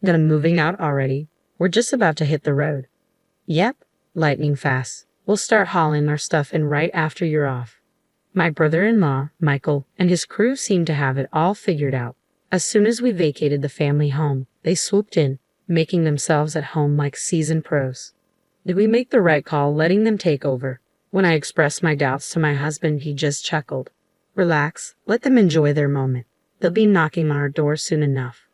That I'm moving out already. We're just about to hit the road. Yep, lightning fast. We'll start hauling our stuff in right after you're off. My brother-in-law, Michael, and his crew seemed to have it all figured out. As soon as we vacated the family home, they swooped in, making themselves at home like seasoned pros. Did we make the right call letting them take over? When I expressed my doubts to my husband, he just chuckled. Relax, let them enjoy their moment. They'll be knocking on our door soon enough.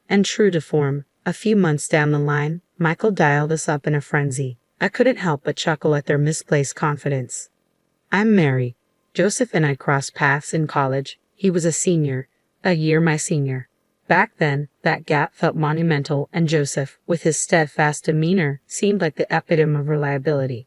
And true to form, a few months down the line, Michael dialed us up in a frenzy. I couldn't help but chuckle at their misplaced confidence. I'm Mary. Joseph and I crossed paths in college. He was a senior, a year my senior. Back then, that gap felt monumental, and Joseph, with his steadfast demeanor, seemed like the epitome of reliability.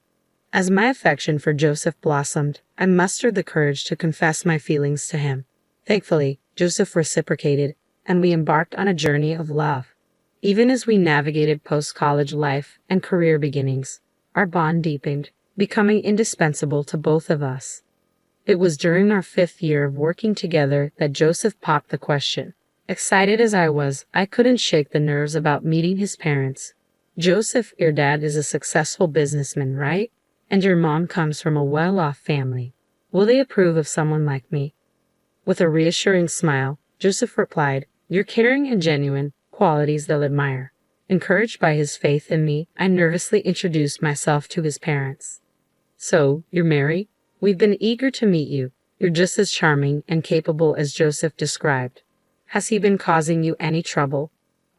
As my affection for Joseph blossomed, I mustered the courage to confess my feelings to him. Thankfully, Joseph reciprocated, and we embarked on a journey of love. Even as we navigated post-college life and career beginnings, our bond deepened, becoming indispensable to both of us. It was during our 5th year of working together that Joseph popped the question. Excited as I was, I couldn't shake the nerves about meeting his parents. Joseph, your dad is a successful businessman, right? And your mom comes from a well-off family. Will they approve of someone like me? With a reassuring smile, Joseph replied, You're caring and genuine, qualities they'll admire. Encouraged by his faith in me, I nervously introduced myself to his parents. So, you're Mary? We've been eager to meet you. You're just as charming and capable as Joseph described. Has he been causing you any trouble?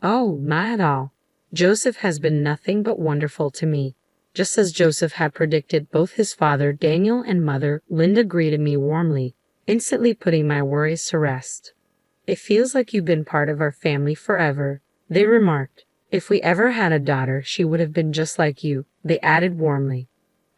Oh, not at all. Joseph has been nothing but wonderful to me. Just as Joseph had predicted, both his father, Daniel, and mother, Linda, greeted me warmly, instantly putting my worries to rest. It feels like you've been part of our family forever, they remarked. If we ever had a daughter, she would have been just like you, they added warmly.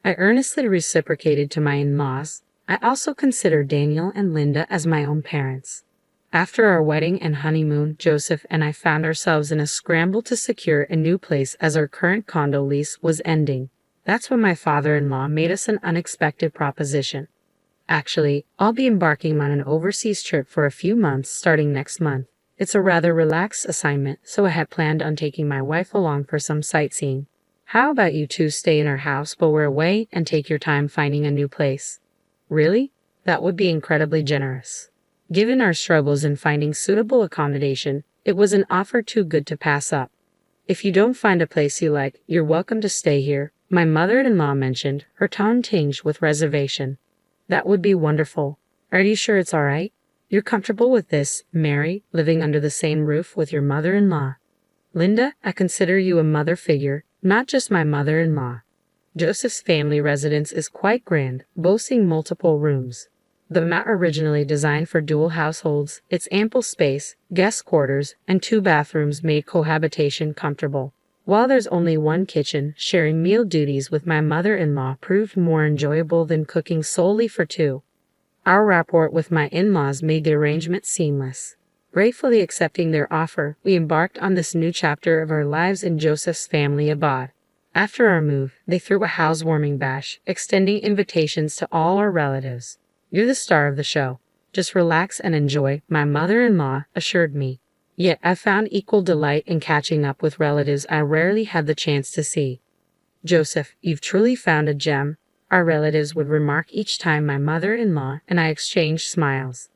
I earnestly reciprocated to my in-laws. I also consider Daniel and Linda as my own parents. After our wedding and honeymoon, Joseph and I found ourselves in a scramble to secure a new place as our current condo lease was ending. That's when my father-in-law made us an unexpected proposition. Actually, I'll be embarking on an overseas trip for a few months starting next month. It's a rather relaxed assignment, so I had planned on taking my wife along for some sightseeing. How about you two stay in our house while we're away and take your time finding a new place? Really? That would be incredibly generous. Given our struggles in finding suitable accommodation, it was an offer too good to pass up. If you don't find a place you like, you're welcome to stay here, my mother-in-law mentioned, her tone tinged with reservation. That would be wonderful. Are you sure it's all right? You're comfortable with this, Mary, living under the same roof with your mother-in-law? Linda, I consider you a mother figure, not just my mother-in-law. Joseph's family residence is quite grand, boasting multiple rooms. Though not originally designed for dual households, its ample space, guest quarters, and 2 bathrooms made cohabitation comfortable. While there's only one kitchen, sharing meal duties with my mother-in-law proved more enjoyable than cooking solely for 2. Our rapport with my in-laws made the arrangement seamless. Gratefully accepting their offer, we embarked on this new chapter of our lives in Joseph's family abode. After our move, they threw a housewarming bash, extending invitations to all our relatives. You're the star of the show. Just relax and enjoy, my mother-in-law assured me. Yet I found equal delight in catching up with relatives I rarely had the chance to see. Joseph, you've truly found a gem, our relatives would remark each time my mother-in-law and I exchanged smiles.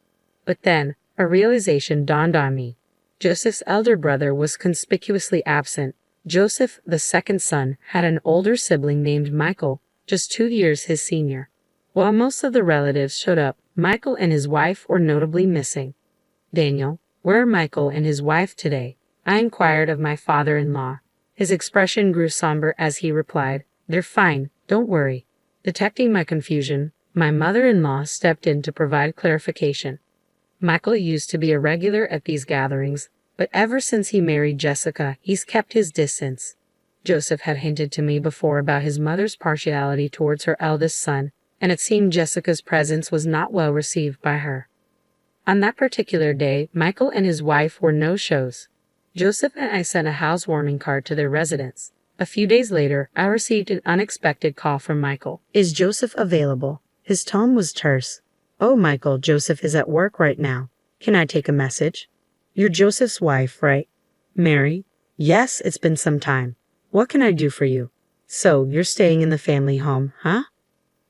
But then, a realization dawned on me. Joseph's elder brother was conspicuously absent. Joseph, the second son, had an older sibling named Michael, just 2 years his senior. While most of the relatives showed up, Michael and his wife were notably missing. Daniel, where are Michael and his wife today? I inquired of my father-in-law. His expression grew somber as he replied, They're fine, don't worry. Detecting my confusion, my mother-in-law stepped in to provide clarification. Michael used to be a regular at these gatherings, but ever since he married Jessica, he's kept his distance. Joseph had hinted to me before about his mother's partiality towards her eldest son, and it seemed Jessica's presence was not well received by her. On that particular day, Michael and his wife were no-shows. Joseph and I sent a housewarming card to their residence. A few days later, I received an unexpected call from Michael. Is Joseph available? His tone was terse. Oh, Michael, Joseph is at work right now. Can I take a message? You're Joseph's wife, right? Mary? Yes, it's been some time. What can I do for you? So, you're staying in the family home, huh?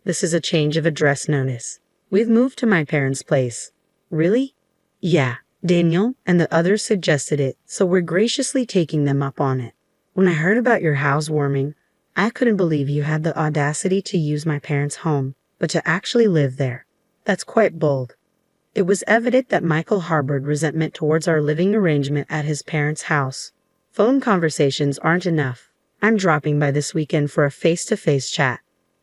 This is a change of address notice. We've moved to my parents' place. Really? Yeah, Daniel and the others suggested it, so we're graciously taking them up on it. When I heard about your housewarming, I couldn't believe you had the audacity to use my parents' home, but to actually live there. That's quite bold. It was evident that Michael harbored resentment towards our living arrangement at his parents' house. Phone conversations aren't enough. I'm dropping by this weekend for a face-to-face chat.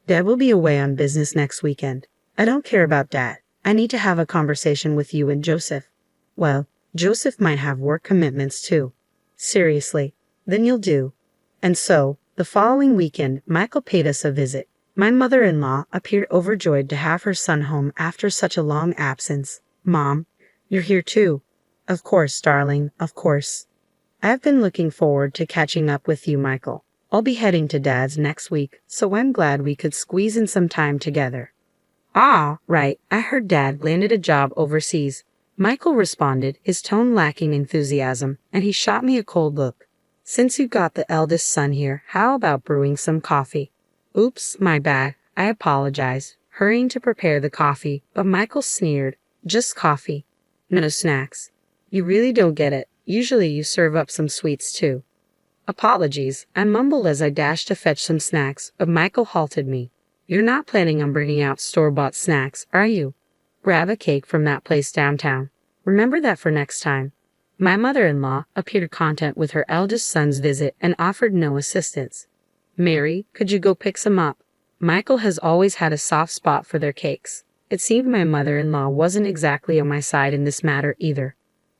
Dad will be away on business next weekend. I don't care about Dad. I need to have a conversation with you and Joseph. Well, Joseph might have work commitments too. Seriously, then you'll do. And so, the following weekend, Michael paid us a visit. My mother-in-law appeared overjoyed to have her son home after such a long absence. Mom, you're here too. Of course, darling, of course. I've been looking forward to catching up with you, Michael. I'll be heading to Dad's next week, so I'm glad we could squeeze in some time together. Ah, right, I heard Dad landed a job overseas. Michael responded, his tone lacking enthusiasm, and he shot me a cold look. Since you got the eldest son here, how about brewing some coffee? Oops, my bad. I apologize, hurrying to prepare the coffee, but Michael sneered. Just coffee. No snacks. You really don't get it. Usually you serve up some sweets too. Apologies, I mumbled as I dashed to fetch some snacks, but Michael halted me. You're not planning on bringing out store-bought snacks, are you? Grab a cake from that place downtown. Remember that for next time. My mother-in-law appeared content with her eldest son's visit and offered no assistance. Mary, could you go pick some up? Michael has always had a soft spot for their cakes. It seemed my mother-in-law wasn't exactly on my side in this matter either.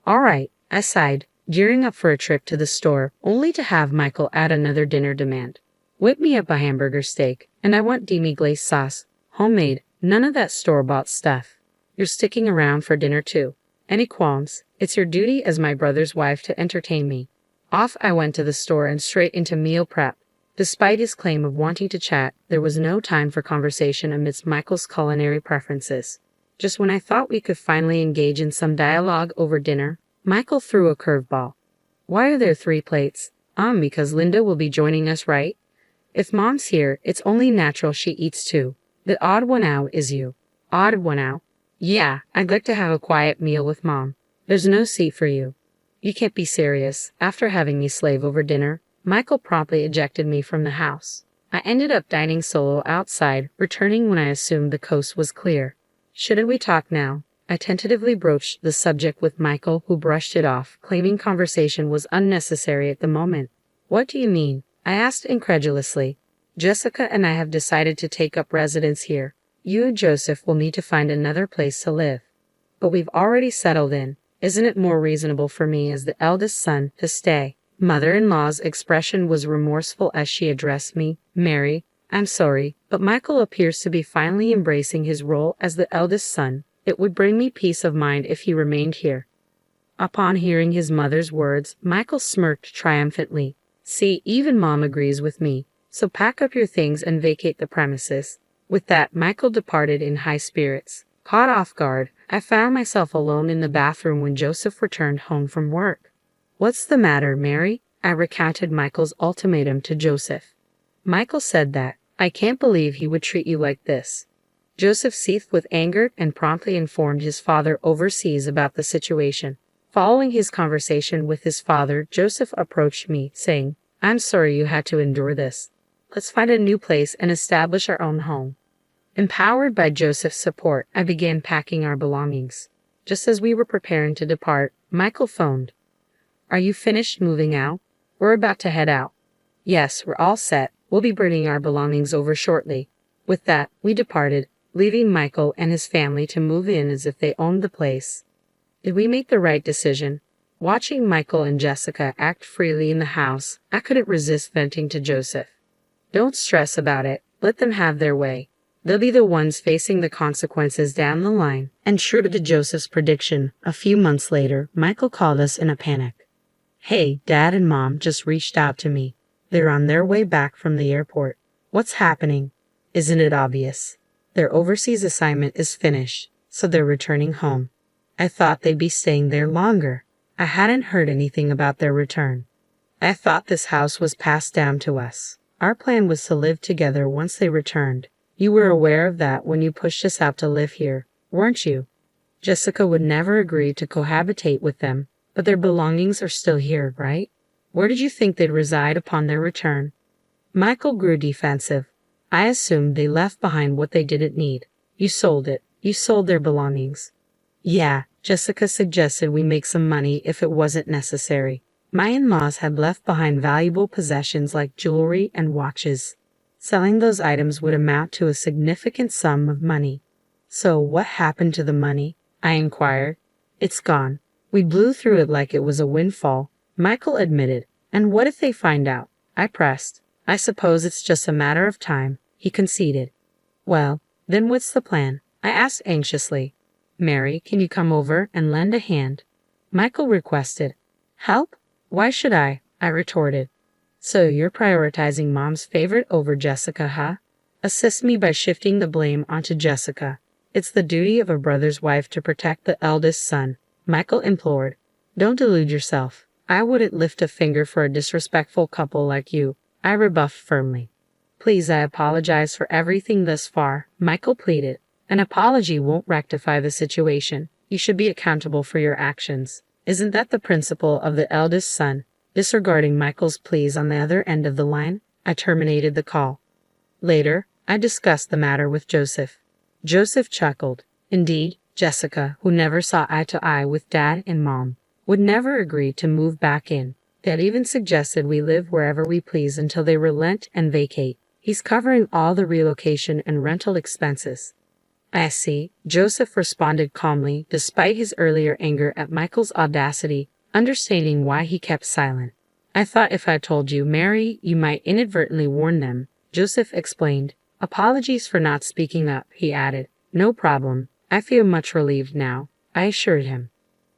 All right, I sighed, gearing up for a trip to the store, only to have Michael add another dinner demand. Whip me up a hamburger steak, and I want demi-glace sauce. Homemade, none of that store-bought stuff. You're sticking around for dinner too. Any qualms? It's your duty as my brother's wife to entertain me. Off I went to the store and straight into meal prep. Despite his claim of wanting to chat, there was no time for conversation amidst Michael's culinary preferences. Just when I thought we could finally engage in some dialogue over dinner, Michael threw a curveball. Why are there 3 plates? Because Linda will be joining us, right? If Mom's here, it's only natural she eats too. The odd one out is you. Odd one out? Yeah, I'd like to have a quiet meal with Mom. There's no seat for you. You can't be serious. After having me slave over dinner, Michael promptly ejected me from the house. I ended up dining solo outside, returning when I assumed the coast was clear. Shouldn't we talk now? I tentatively broached the subject with Michael, who brushed it off, claiming conversation was unnecessary at the moment. What do you mean? I asked incredulously. Jessica and I have decided to take up residence here. You and Joseph will need to find another place to live. But we've already settled in. Isn't it more reasonable for me as the eldest son to stay? Mother-in-law's expression was remorseful as she addressed me. Mary, I'm sorry, but Michael appears to be finally embracing his role as the eldest son. It would bring me peace of mind if he remained here. Upon hearing his mother's words, Michael smirked triumphantly. See, even Mom agrees with me. So pack up your things and vacate the premises. With that, Michael departed in high spirits. Caught off guard, I found myself alone in the bathroom when Joseph returned home from work. What's the matter, Mary? I recounted Michael's ultimatum to Joseph. Michael said that, I can't believe he would treat you like this. Joseph seethed with anger and promptly informed his father overseas about the situation. Following his conversation with his father, Joseph approached me, saying, I'm sorry you had to endure this. Let's find a new place and establish our own home. Empowered by Joseph's support, I began packing our belongings. Just as we were preparing to depart, Michael phoned. Are you finished moving out? We're about to head out. Yes, we're all set. We'll be bringing our belongings over shortly. With that, we departed, leaving Michael and his family to move in as if they owned the place. Did we make the right decision? Watching Michael and Jessica act freely in the house, I couldn't resist venting to Joseph. Don't stress about it. Let them have their way. They'll be the ones facing the consequences down the line. And true to Joseph's prediction, a few months later, Michael called us in a panic. Hey, Dad and Mom just reached out to me. They're on their way back from the airport. What's happening? Isn't it obvious? Their overseas assignment is finished, so they're returning home. I thought they'd be staying there longer. I hadn't heard anything about their return. I thought this house was passed down to us. Our plan was to live together once they returned. You were aware of that when you pushed us out to live here, weren't you? Jessica would never agree to cohabitate with them, but their belongings are still here, right? Where did you think they'd reside upon their return? Michael grew defensive. I assumed they left behind what they didn't need. You sold it. You sold their belongings. Yeah, Jessica suggested we make some money if it wasn't necessary. My in-laws had left behind valuable possessions like jewelry and watches. Selling those items would amount to a significant sum of money. So what happened to the money? I inquired. It's gone. We blew through it like it was a windfall, Michael admitted. And what if they find out? I pressed. I suppose it's just a matter of time, he conceded. Well, then what's the plan? I asked anxiously. Mary, can you come over and lend a hand? Michael requested. Help? Why should I? I retorted. So you're prioritizing Mom's favorite over Jessica, huh? Assist me by shifting the blame onto Jessica. It's the duty of a brother's wife to protect the eldest son, Michael implored. Don't delude yourself. I wouldn't lift a finger for a disrespectful couple like you, I rebuffed firmly. Please, I apologize for everything thus far, Michael pleaded. An apology won't rectify the situation. You should be accountable for your actions. Isn't that the principle of the eldest son? Disregarding Michael's pleas on the other end of the line, I terminated the call. Later, I discussed the matter with Joseph. Joseph chuckled. Indeed, Jessica, who never saw eye to eye with Dad and Mom, would never agree to move back in. Dad even suggested we live wherever we please until they relent and vacate. He's covering all the relocation and rental expenses. I see, Joseph responded calmly despite his earlier anger at Michael's audacity, understanding why he kept silent. I thought if I told you, Mary, you might inadvertently warn them, Joseph explained. Apologies for not speaking up, he added. No problem. I feel much relieved now, I assured him.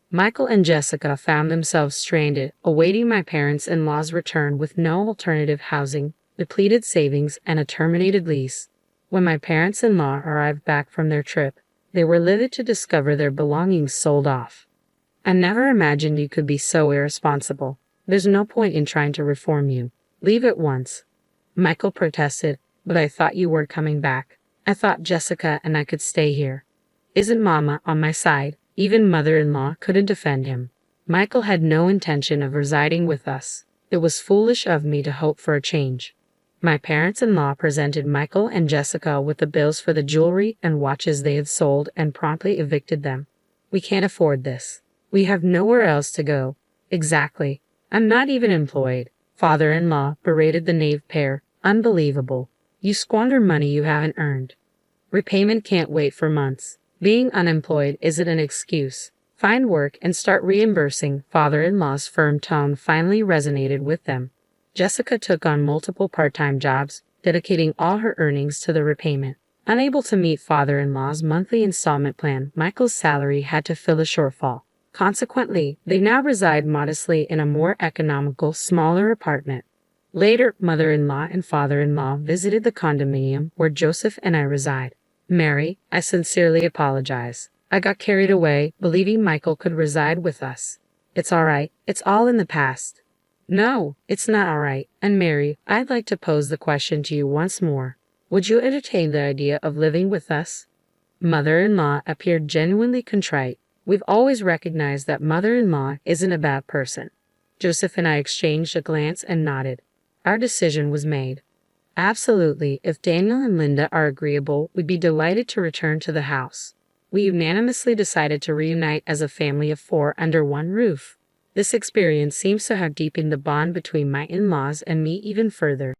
Michael and Jessica found themselves stranded, awaiting my parents-in-law's return with no alternative housing, depleted savings, and a terminated lease. When my parents-in-law arrived back from their trip, they were livid to discover their belongings sold off. I never imagined you could be so irresponsible. There's no point in trying to reform you. Leave at once. Michael protested, but I thought you were coming back. I thought Jessica and I could stay here. Isn't Mama on my side? Even mother-in-law couldn't defend him. Michael had no intention of residing with us. It was foolish of me to hope for a change. My parents-in-law presented Michael and Jessica with the bills for the jewelry and watches they had sold and promptly evicted them. We can't afford this. We have nowhere else to go. Exactly. I'm not even employed. Father-in-law berated the knave pair. Unbelievable. You squander money you haven't earned. Repayment can't wait for months. Being unemployed isn't an excuse. Find work and start reimbursing. Father-in-law's firm tone finally resonated with them. Jessica took on multiple part-time jobs, dedicating all her earnings to the repayment. Unable to meet father-in-law's monthly installment plan, Michael's salary had to fill a shortfall. Consequently, they now reside modestly in a more economical, smaller apartment. Later, mother-in-law and father-in-law visited the condominium where Joseph and I reside. Mary, I sincerely apologize. I got carried away, believing Michael could reside with us. It's all right. It's all in the past. No, it's not all right. And Mary, I'd like to pose the question to you once more. Would you entertain the idea of living with us? Mother-in-law appeared genuinely contrite. We've always recognized that mother-in-law isn't a bad person. Joseph and I exchanged a glance and nodded. Our decision was made. Absolutely, if Daniel and Linda are agreeable, we'd be delighted to return to the house. We unanimously decided to reunite as a family of 4 under one roof. This experience seems to have deepened the bond between my in-laws and me even further.